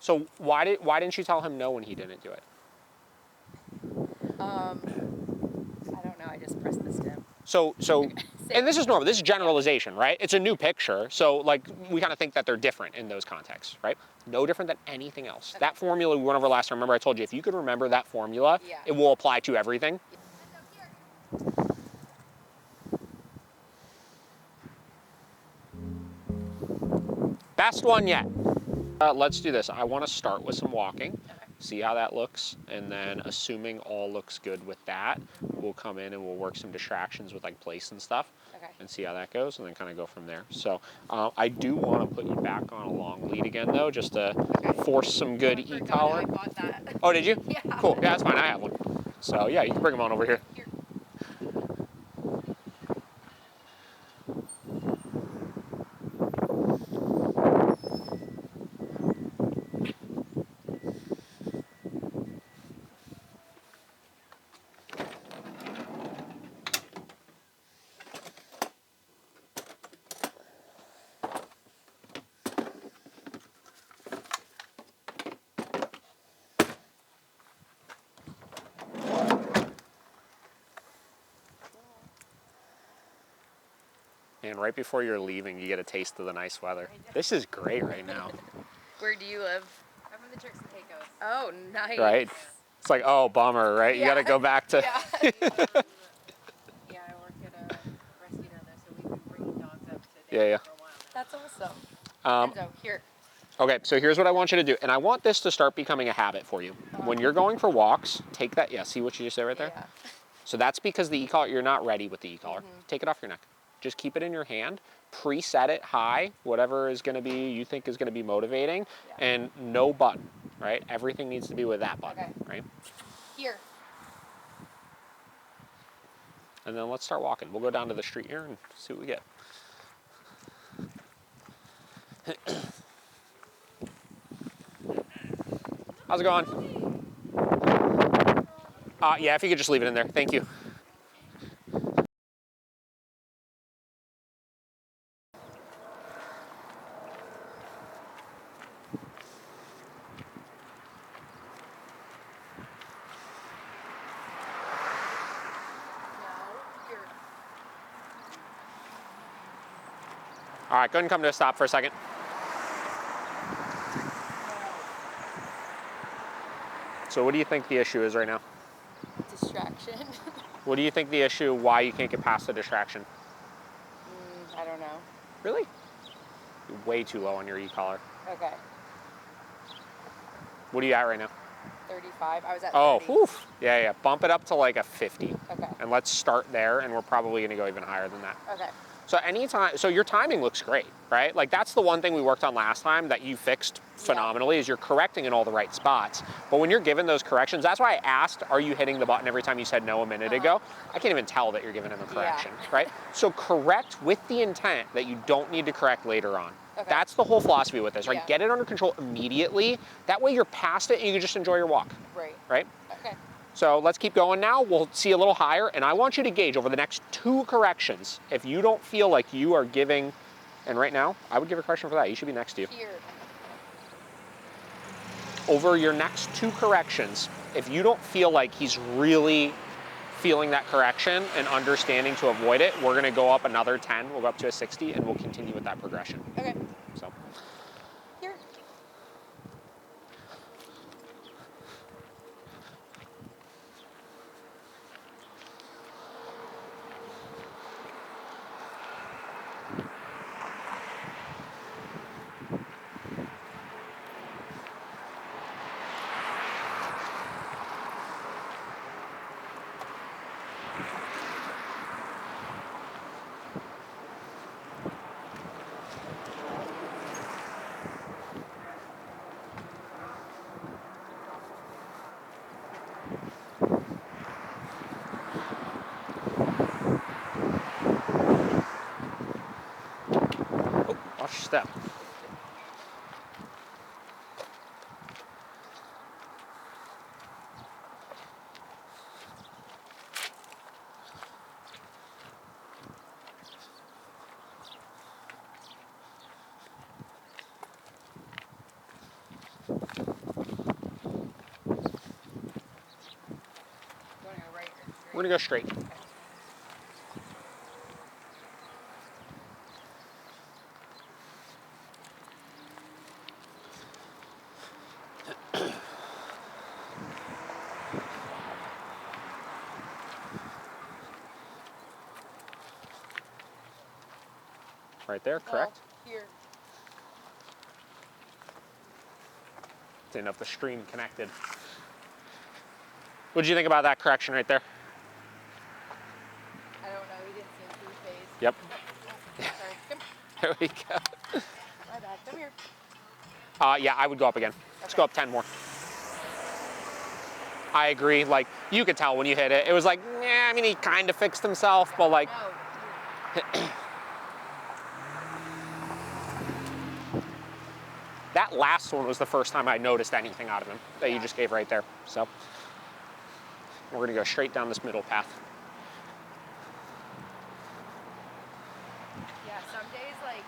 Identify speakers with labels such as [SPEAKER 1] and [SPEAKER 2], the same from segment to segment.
[SPEAKER 1] So why didn't you tell him no when he didn't do it?
[SPEAKER 2] I don't know. I just pressed the stem.
[SPEAKER 1] So, and this is normal. This is generalization, right? It's a new picture. So, like, we kind of think that they're different in those contexts, right? No different than anything else. Okay. That formula we went over last time, remember I told you, if you could remember that formula, it will apply to everything. Best one yet. Let's do this. I want to start with some walking, see how that looks, and then assuming all looks good with that, we'll come in and we'll work some distractions with like place and stuff, and see how that goes, and then kind of go from there. So I do want to put you back on a long lead again, though, just to force some good e-collar.
[SPEAKER 2] I bought that.
[SPEAKER 1] Oh, did you?
[SPEAKER 2] Yeah.
[SPEAKER 1] Cool. Yeah, that's fine. I have one. So yeah, you can bring them on over here. And right before you're leaving, you get a taste of the nice weather. This is great right now.
[SPEAKER 2] Where do you live?
[SPEAKER 3] I'm in the Turks and Caicos.
[SPEAKER 2] Oh, nice.
[SPEAKER 1] Right? It's like, oh, bummer, right? You got to go back to...
[SPEAKER 3] Yeah, I work at a rescue down there, so we've been bringing dogs up to Denver for a while now.
[SPEAKER 2] That's awesome. Enzo, here.
[SPEAKER 1] Okay, so here's what I want you to do. And I want this to start becoming a habit for you. When you're going for walks, take that... Yeah, see what you just did right there?
[SPEAKER 2] Yeah.
[SPEAKER 1] So that's because the e-collar, you're not ready with the e-collar. Take it off your neck. Just keep it in your hand, preset it high, whatever is gonna be, you think is gonna be motivating, and no button, right? Everything needs to be with that button, right?
[SPEAKER 2] Here.
[SPEAKER 1] And then let's start walking. We'll go down to the street here and see what we get. How's it going? Yeah, if you could just leave it in there, thank you. All right, go ahead and come to a stop for a second. So what do you think the issue is right now?
[SPEAKER 2] Distraction.
[SPEAKER 1] What do you think the issue, why you can't get past the distraction?
[SPEAKER 2] I don't know.
[SPEAKER 1] Really? You're way too low on your e-collar.
[SPEAKER 2] Okay.
[SPEAKER 1] What are you at right now?
[SPEAKER 2] 35. I was at 30.
[SPEAKER 1] Oh, whew. Yeah. Bump it up to like a 50.
[SPEAKER 2] Okay.
[SPEAKER 1] And let's start there, and we're probably gonna go even higher than that.
[SPEAKER 2] Okay.
[SPEAKER 1] So so your timing looks great, right? Like that's the one thing we worked on last time that you fixed phenomenally is you're correcting in all the right spots. But when you're given those corrections, that's why I asked, are you hitting the button every time you said no a minute ago? I can't even tell that you're giving him a correction, right? So correct with the intent that you don't need to correct later on. Okay. That's the whole philosophy with this, right? Get it under control immediately. That way you're past it and you can just enjoy your walk. Right?
[SPEAKER 2] Okay.
[SPEAKER 1] So let's keep going now. We'll see a little higher, and I want you to gauge over the next 2 corrections. If you don't feel like you are giving, and right now, I would give a correction for that. You should be next to you.
[SPEAKER 2] Here.
[SPEAKER 1] Over your next 2 corrections, if you don't feel like he's really feeling that correction and understanding to avoid it, we're gonna go up another 10. We'll go up to a 60, and we'll continue with that progression.
[SPEAKER 2] Okay.
[SPEAKER 1] So.
[SPEAKER 2] Here.
[SPEAKER 1] We're gonna go straight. Right there, correct?
[SPEAKER 2] Well, here.
[SPEAKER 1] Didn't know if the stream connected. What did you think about that correction right there?
[SPEAKER 2] I don't know. He didn't seem too phased.
[SPEAKER 1] Yep.
[SPEAKER 2] Sorry. Come.
[SPEAKER 1] There we go.
[SPEAKER 2] My bad. Come here.
[SPEAKER 1] Yeah, I would go up again. Let's
[SPEAKER 2] Okay.
[SPEAKER 1] go up 10 more. I agree. Like, you could tell when you hit it. It was like, yeah, I mean, he kind of fixed himself, but like,
[SPEAKER 2] No.
[SPEAKER 1] that last one was the first time I noticed anything out of him that you just gave right there. So, we're gonna go straight down this middle path.
[SPEAKER 2] Yeah. Some days, like,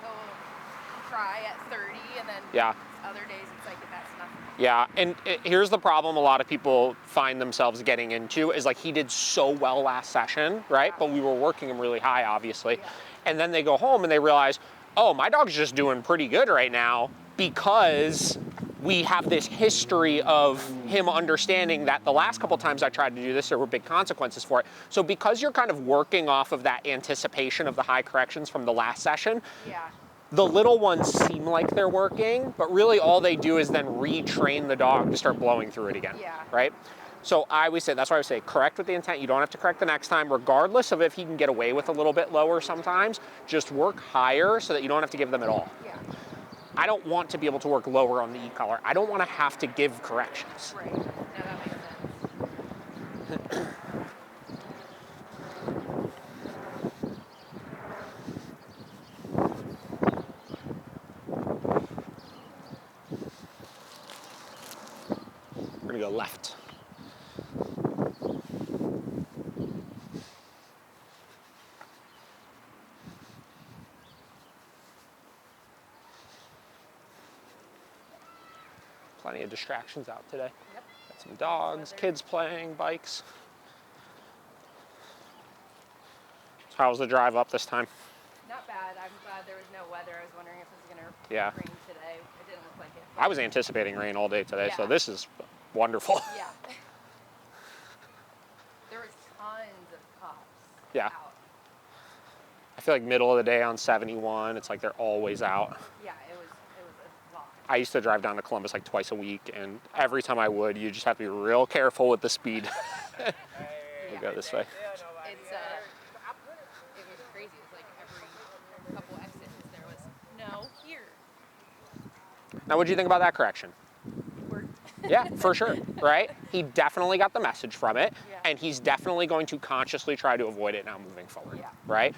[SPEAKER 2] he'll try at 30, and then
[SPEAKER 1] Yeah.
[SPEAKER 2] other days it's like that's nothing.
[SPEAKER 1] Yeah, and here's the problem a lot of people find themselves getting into is like he did so well last session, right?
[SPEAKER 2] Yeah.
[SPEAKER 1] But we were working him really high, obviously.
[SPEAKER 2] Yeah.
[SPEAKER 1] And then they go home and they realize, oh, my dog's just doing pretty good right now because we have this history of him understanding that the last couple times I tried to do this, there were big consequences for it. So because you're kind of working off of that anticipation of the high corrections from the last session,
[SPEAKER 2] Yeah.
[SPEAKER 1] the little ones seem like they're working, but really all they do is then retrain the dog to start blowing through it again,
[SPEAKER 2] Yeah.
[SPEAKER 1] right? So I always say, that's why I would say correct with the intent. You don't have to correct the next time, regardless of if he can get away with a little bit lower sometimes. Just work higher so that you don't have to give them at all.
[SPEAKER 2] Yeah.
[SPEAKER 1] I don't want to be able to work lower on the e-collar. I don't want to have to give corrections.
[SPEAKER 2] Right. No, that makes sense.
[SPEAKER 1] We're gonna go left. Plenty of distractions out today.
[SPEAKER 2] Yep.
[SPEAKER 1] Got some dogs, kids playing, bikes. So how was the drive up this time?
[SPEAKER 2] Not bad. I'm glad there was no weather. I was wondering if it was gonna
[SPEAKER 1] Yeah.
[SPEAKER 2] rain today. It didn't look like it.
[SPEAKER 1] I was anticipating rain all day today, so
[SPEAKER 2] Yeah.
[SPEAKER 1] this is wonderful.
[SPEAKER 2] Yeah. There was tons of cops.
[SPEAKER 1] Yeah.
[SPEAKER 2] Out.
[SPEAKER 1] I feel like middle of the day on 71, it's like they're always out.
[SPEAKER 2] Yeah, it was a lot.
[SPEAKER 1] I used to drive down to Columbus like twice a week, and every time I would, you just have to be real careful with the speed. We'll go this way.
[SPEAKER 2] It's it was crazy. It was like every couple exits there was no here.
[SPEAKER 1] Now, what do you think about that correction?
[SPEAKER 2] Worked.
[SPEAKER 1] Yeah, for sure, right? He definitely got the message from it,
[SPEAKER 2] Yeah.
[SPEAKER 1] and he's definitely going to consciously try to avoid it now moving forward,
[SPEAKER 2] Yeah.
[SPEAKER 1] right?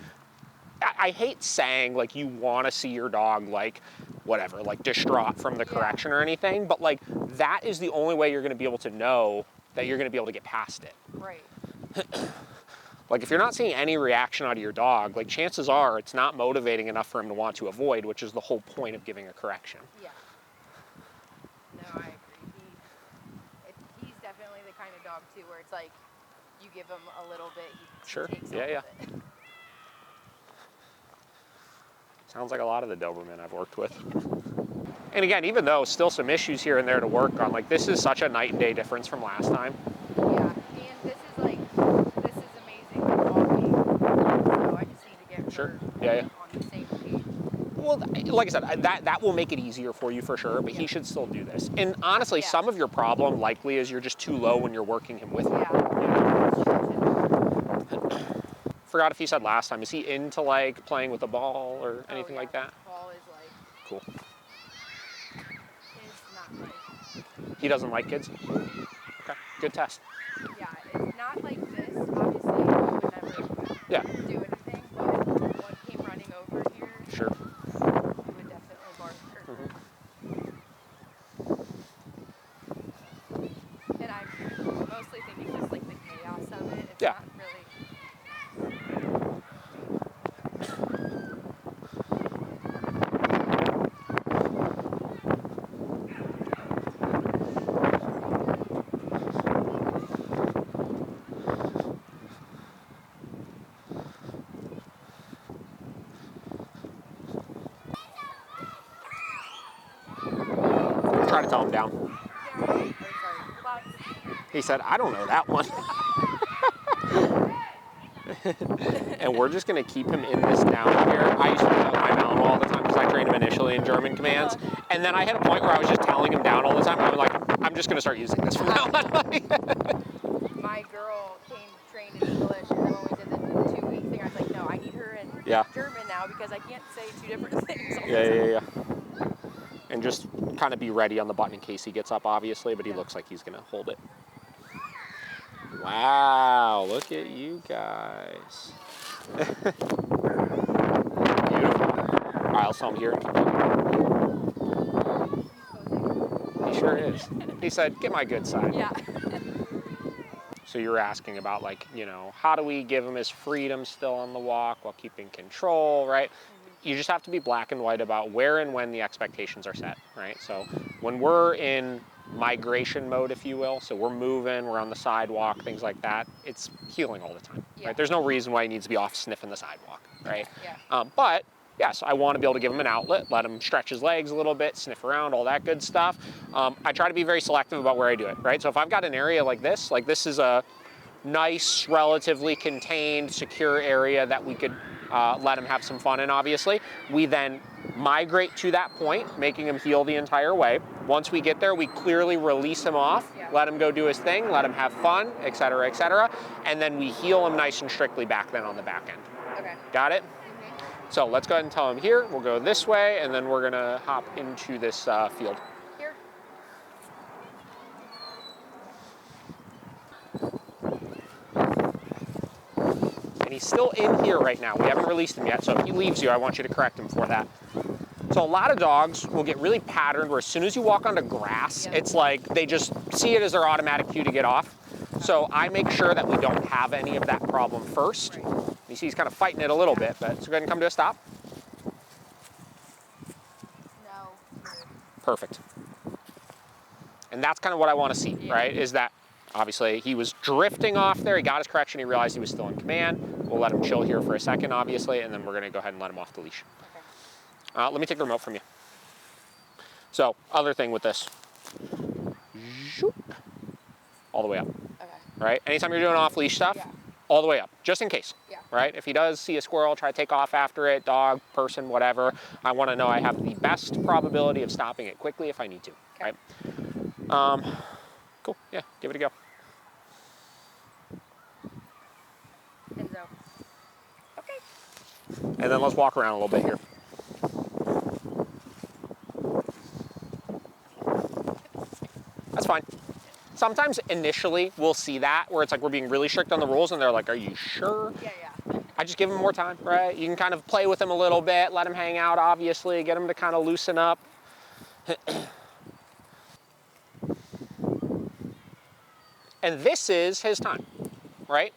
[SPEAKER 1] I hate saying, like, you want to see your dog, like, whatever, like, distraught from the
[SPEAKER 2] Yeah.
[SPEAKER 1] correction or anything, but, like, that is the only way you're going to be able to know that you're going to be able to get past it.
[SPEAKER 2] Right.
[SPEAKER 1] Like, if you're not seeing any reaction out of your dog, like, chances are it's not motivating enough for him to want to avoid, which is the whole point of giving a correction.
[SPEAKER 2] Yeah. No, I agree. He's definitely the kind of dog too, where it's like you give him a little bit, he
[SPEAKER 1] Sure.
[SPEAKER 2] takes
[SPEAKER 1] Yeah,
[SPEAKER 2] all
[SPEAKER 1] yeah.
[SPEAKER 2] of it.
[SPEAKER 1] Sounds like a lot of the Doberman I've worked with. And again, even though still some issues here and there to work on, like, this is such a night and day difference from last time.
[SPEAKER 2] Yeah, and this is amazing walking. So I just need to get
[SPEAKER 1] Sure.
[SPEAKER 2] her
[SPEAKER 1] Yeah, yeah.
[SPEAKER 2] on the same page.
[SPEAKER 1] Well, like I said, that will make it easier for you for sure, but he should still do this. And honestly,
[SPEAKER 2] Yeah.
[SPEAKER 1] some of your problem likely is you're just too low when you're working him with you.
[SPEAKER 2] Yeah.
[SPEAKER 1] Forgot if you said last time, is he into like playing with a ball or anything like that?
[SPEAKER 2] Ball is like,
[SPEAKER 1] Cool.
[SPEAKER 2] it's not like,
[SPEAKER 1] He doesn't like kids? Okay, good test.
[SPEAKER 2] yeah, it's not like this. Obviously, he would never
[SPEAKER 1] Yeah,
[SPEAKER 2] do anything, but if one came running over here,
[SPEAKER 1] sure.
[SPEAKER 2] he would definitely bark her. And I'm mostly thinking just like the chaos of it. It's
[SPEAKER 1] Yeah.
[SPEAKER 2] not really.
[SPEAKER 1] Try to tell him down.
[SPEAKER 2] Yeah, or sorry, butts.
[SPEAKER 1] He said, I don't know that one. And we're just gonna keep him in this down here. I used to hold my mount all the time because I trained him initially in German commands. And then I hit a point where I was just telling him down all the time. I'm like, I'm just gonna start using this from now on.
[SPEAKER 2] My girl came trained in English, and then when we did the 2-week thing, I was like, no, I need her in German now because I can't say two different things all the time.
[SPEAKER 1] Yeah. And just kind of be ready on the button in case he gets up, obviously, but he looks like he's gonna hold it. Wow, look at you guys. Beautiful. All right, I'll show him here. He sure is. He said, get my good side.
[SPEAKER 2] Yeah.
[SPEAKER 1] So you're asking about, like, you know, how do we give him his freedom still on the walk while keeping control, right? You just have to be black and white about where and when the expectations are set, right? So when we're in migration mode, if you will, so we're moving, we're on the sidewalk, things like that, it's healing all the time, right? There's no reason why he needs to be off sniffing the sidewalk, right? But yes, I want to be able to give him an outlet, let him stretch his legs a little bit, sniff around, all that good stuff. I try to be very selective about where I do it, right? So if I've got an area like this is a nice, relatively contained, secure area that we could let him have some fun in, obviously. We then migrate to that point, making him heel the entire way. Once we get there, we clearly release him off, let him go do his thing, let him have fun, et cetera, and then we heel him nice and strictly back then on the back end.
[SPEAKER 2] Okay.
[SPEAKER 1] Got it? So let's go ahead and tell him here, we'll go this way, and then we're gonna hop into this field.
[SPEAKER 2] Here.
[SPEAKER 1] And he's still in here right now. We haven't released him yet, so if he leaves you, I want you to correct him for that. So a lot of dogs will get really patterned where as soon as you walk onto grass, it's like they just see it as their automatic cue to get off. So I make sure that we don't have any of that problem first. You see he's kind of fighting it a little bit, but so go ahead and come to a stop.
[SPEAKER 2] No.
[SPEAKER 1] Perfect. And that's kind of what I want to see, right? Is that obviously he was drifting off there. He got his correction. He realized he was still in command. We'll let him chill here for a second, obviously, and then we're going to go ahead and let him off the leash.
[SPEAKER 2] Okay.
[SPEAKER 1] Let me take the remote from you. So, other thing with this. All the way up.
[SPEAKER 2] Okay.
[SPEAKER 1] Right? Anytime you're doing off-leash stuff, all the way up, just in case. Right? If he does see a squirrel, try to take off after it, dog, person, whatever, I want to know I have the best probability of stopping it quickly if I need to. Right? Cool. Yeah, give it a go.
[SPEAKER 2] Enzo. Okay.
[SPEAKER 1] And then let's walk around a little bit here. That's fine. Sometimes initially we'll see that where it's like we're being really strict on the rules and they're like, are you sure?
[SPEAKER 2] Yeah.
[SPEAKER 1] I just give him more time, right? You can kind of play with him a little bit, let him hang out, obviously, get him to kind of loosen up. And this is his time, right?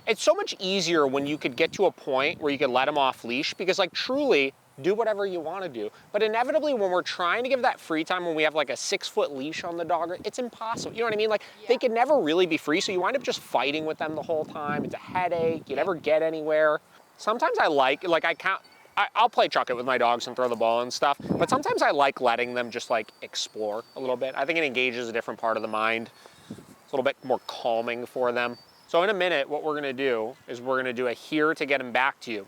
[SPEAKER 1] It's so much easier when you could get to a point where you could let him off leash because, like, truly do whatever you want to do. But inevitably when we're trying to give that free time when we have like a 6-foot leash on the dog, it's impossible. You know what I mean? Like they can never really be free. So you wind up just fighting with them the whole time. It's a headache. You never get anywhere. Sometimes I'll play chuck it with my dogs and throw the ball and stuff. But sometimes I like letting them just like explore a little bit. I think it engages a different part of the mind. It's a little bit more calming for them. So in a minute, what we're gonna do is we're gonna do a here to get him back to you.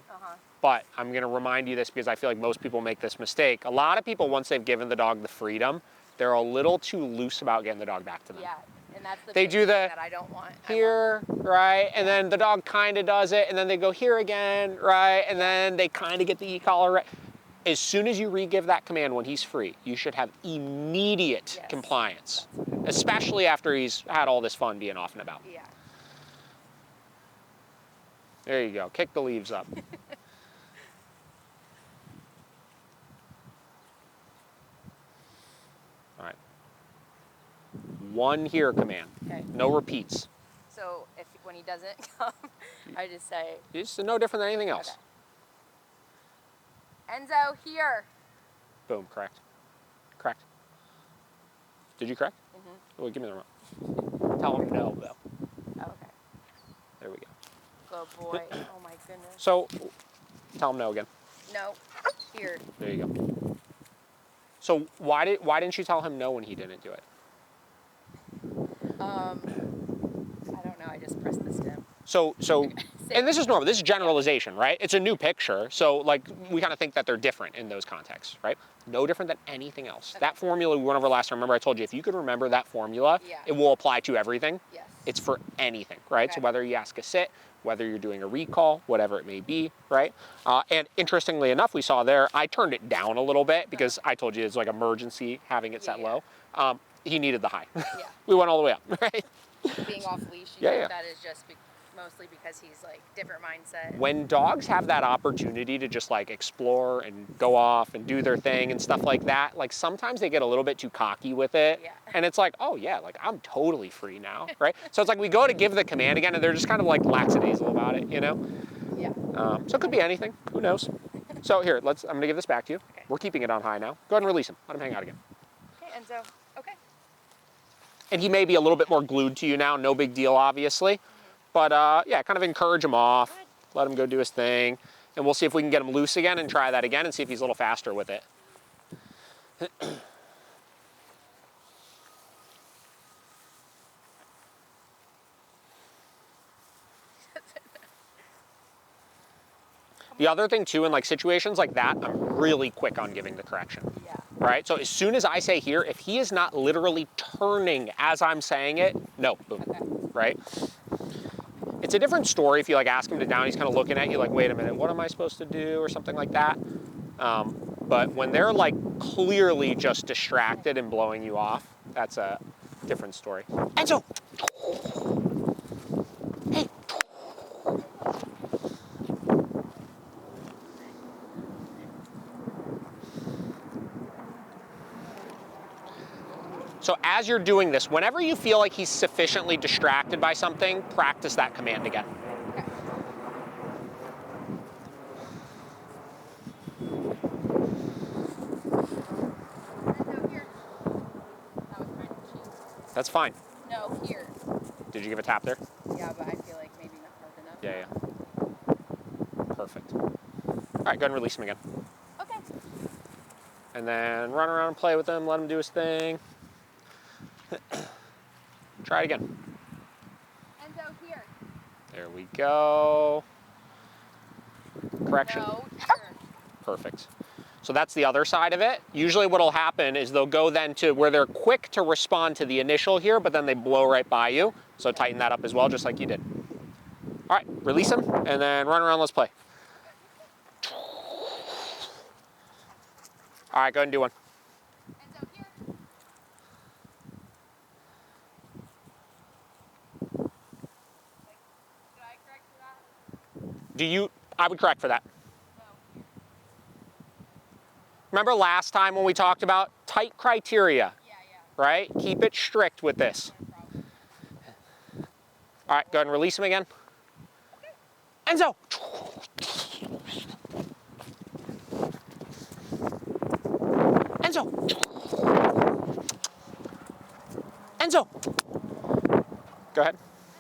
[SPEAKER 1] But I'm gonna remind you this because I feel like most people make this mistake. A lot of people, once they've given the dog the freedom, they're a little too loose about getting the dog back to them.
[SPEAKER 2] Yeah, and that's the
[SPEAKER 1] they
[SPEAKER 2] big
[SPEAKER 1] do
[SPEAKER 2] thing
[SPEAKER 1] the
[SPEAKER 2] that I don't want.
[SPEAKER 1] Here, right? And then the dog kind of does it, and then they go here again, right? And then they kind of get the e-collar right. As soon as you re-give that command when he's free, you should have immediate compliance, especially after he's had all this fun being off and about.
[SPEAKER 2] Yeah.
[SPEAKER 1] There you go. Kick the leaves up. All right. One here command.
[SPEAKER 2] Okay.
[SPEAKER 1] No repeats.
[SPEAKER 2] So when he doesn't come, I just say.
[SPEAKER 1] It's no different than anything else.
[SPEAKER 2] Okay. Enzo, here.
[SPEAKER 1] Boom. Correct. Correct. Did you correct? Mm-hmm. Well, give me the remote. Tell him no, though.
[SPEAKER 2] Oh, okay.
[SPEAKER 1] There we go.
[SPEAKER 2] Good boy. Oh my goodness.
[SPEAKER 1] So, tell him no again.
[SPEAKER 2] No. Here.
[SPEAKER 1] There you go. So why didn't you tell him no when he didn't do it?
[SPEAKER 2] I don't know. I just pressed the stem.
[SPEAKER 1] So, and this is normal. This is generalization, right? It's a new picture. So, like, we kind of think that they're different in those contexts, right? No different than anything else.
[SPEAKER 2] Okay.
[SPEAKER 1] That formula we went over last time, remember I told you, if you could remember that formula,
[SPEAKER 2] Yeah.
[SPEAKER 1] it will apply to everything.
[SPEAKER 2] Yes.
[SPEAKER 1] It's for anything, right?
[SPEAKER 2] Okay.
[SPEAKER 1] So whether you ask a sit, whether you're doing a recall, whatever it may be, right? And interestingly enough, we saw there, I turned it down a little bit because I told you it's like emergency having it set low. He needed the high.
[SPEAKER 2] Yeah.
[SPEAKER 1] We went all the way up, right?
[SPEAKER 2] Being off leash, you
[SPEAKER 1] Yeah,
[SPEAKER 2] think
[SPEAKER 1] yeah.
[SPEAKER 2] that is just mostly because he's like different mindset.
[SPEAKER 1] When dogs have that opportunity to just like explore and go off and do their thing and stuff like that, like sometimes they get a little bit too cocky with it.
[SPEAKER 2] Yeah.
[SPEAKER 1] And it's like, oh yeah, like I'm totally free now, right? So it's like we go to give the command again and they're just kind of like lackadaisical about it, you know?
[SPEAKER 2] Yeah.
[SPEAKER 1] So it could be anything, who knows? So here, I'm gonna give this back to you.
[SPEAKER 2] Okay.
[SPEAKER 1] We're keeping it on high now. Go ahead and release him, let him hang out again.
[SPEAKER 2] Okay, Enzo. Okay.
[SPEAKER 1] And he may be a little bit more glued to you now, no big deal, obviously. But yeah, kind of encourage him off, let him go do his thing, and we'll see if we can get him loose again and try that again and see if he's a little faster with it. The other thing too, in like situations like that, I'm really quick on giving the correction.
[SPEAKER 2] Yeah.
[SPEAKER 1] Right? So as soon as I say here, if he is not literally turning as I'm saying it, no, boom,
[SPEAKER 2] Okay.
[SPEAKER 1] right? It's a different story if you like ask him to down, he's kind of looking at you like, wait a minute, what am I supposed to do or something like that. But when they're like clearly just distracted and blowing you off, that's a different story. Enzo! Hey! So as you're doing this, whenever you feel like he's sufficiently distracted by something, practice that command again.
[SPEAKER 2] Okay. Enzo, here. That was kind of cheap.
[SPEAKER 1] That's fine.
[SPEAKER 2] No, here.
[SPEAKER 1] Did you give a tap there?
[SPEAKER 2] Yeah, but I feel like maybe not hard enough.
[SPEAKER 1] Yeah. Perfect. All right, go ahead and release him again.
[SPEAKER 2] Okay.
[SPEAKER 1] And then run around and play with him, let him do his thing. Try it again.
[SPEAKER 2] Enzo, here.
[SPEAKER 1] There we go. Correction.
[SPEAKER 2] No, here.
[SPEAKER 1] Perfect. So that's the other side of it. Usually what'll happen is they'll go then to where they're quick to respond to the initial here, but then they blow right by you. So tighten that up as well, just like you did. All right, release them, and then run around, let's play. All right, go ahead and do one.
[SPEAKER 2] Enzo, here. Did I correct for that?
[SPEAKER 1] I would correct for that.
[SPEAKER 2] No, here.
[SPEAKER 1] Remember last time when we talked about tight criteria,
[SPEAKER 2] Yeah.
[SPEAKER 1] right? Keep it strict with this.
[SPEAKER 2] No problem.
[SPEAKER 1] All right, go ahead and release him again. Enzo! Enzo! Enzo! Go ahead.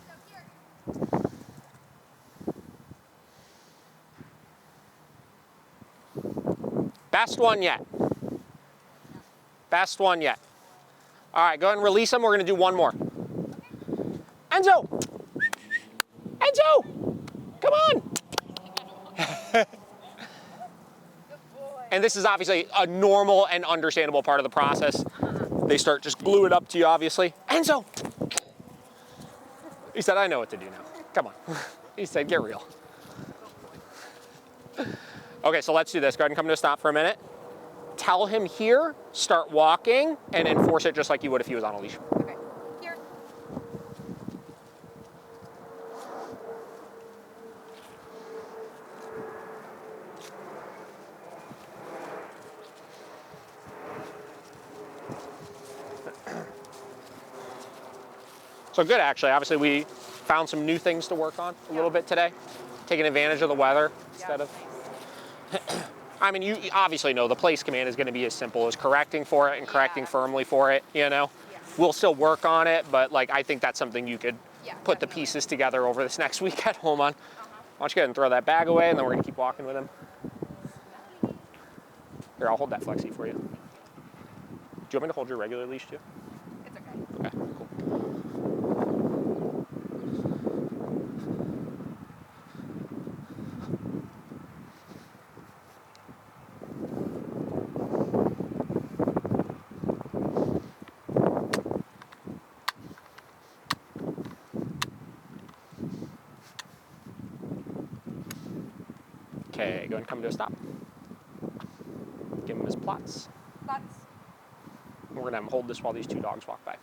[SPEAKER 2] Enzo, here.
[SPEAKER 1] Best one yet. Best one yet. All right, go ahead and release him. We're gonna do one more. Enzo! Enzo! Come on!
[SPEAKER 2] Good boy.
[SPEAKER 1] And this is obviously a normal and understandable part of the process. They start just glue it up to you, obviously. Enzo! He said, I know what to do now. Come on. He said, get real. Okay, so let's do this. Go ahead and come to a stop for a minute. Tell him here, start walking, and enforce it just like you would if he was on a leash.
[SPEAKER 2] Okay. Here.
[SPEAKER 1] So good, actually. Obviously, we found some new things to work on a little bit today, taking advantage of the weather instead of. I mean, you obviously know the place command is going to be as simple as correcting for it and correcting firmly for it, you know?
[SPEAKER 2] Yeah.
[SPEAKER 1] We'll still work on it, but like I think that's something you could put the
[SPEAKER 2] definitely.
[SPEAKER 1] pieces together over this next week at home on. Why don't you go ahead and throw that bag away, and then we're going to keep walking with him. Here, I'll hold that flexi for you. you want me to hold your regular leash too?
[SPEAKER 2] It's okay.
[SPEAKER 1] Okay, cool. Okay, go ahead and come to a stop. Give him his plots.
[SPEAKER 2] Lots.
[SPEAKER 1] We're gonna have him hold this while these two dogs walk by.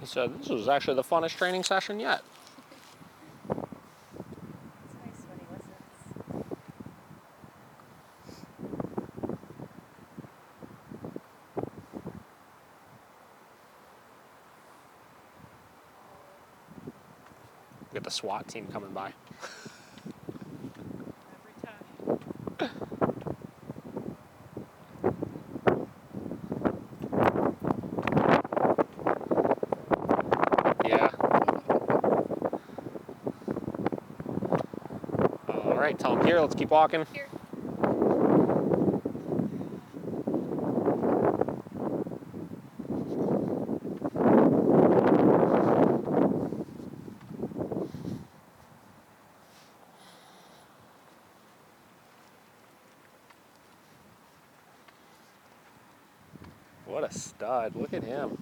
[SPEAKER 1] He said, this was actually the funnest training session yet.
[SPEAKER 3] It's nice when he listens.
[SPEAKER 1] We got the SWAT team coming by.
[SPEAKER 3] Every time.
[SPEAKER 1] Yeah. All right, tell him here, let's keep walking.
[SPEAKER 2] Here.
[SPEAKER 1] What a stud, look at him.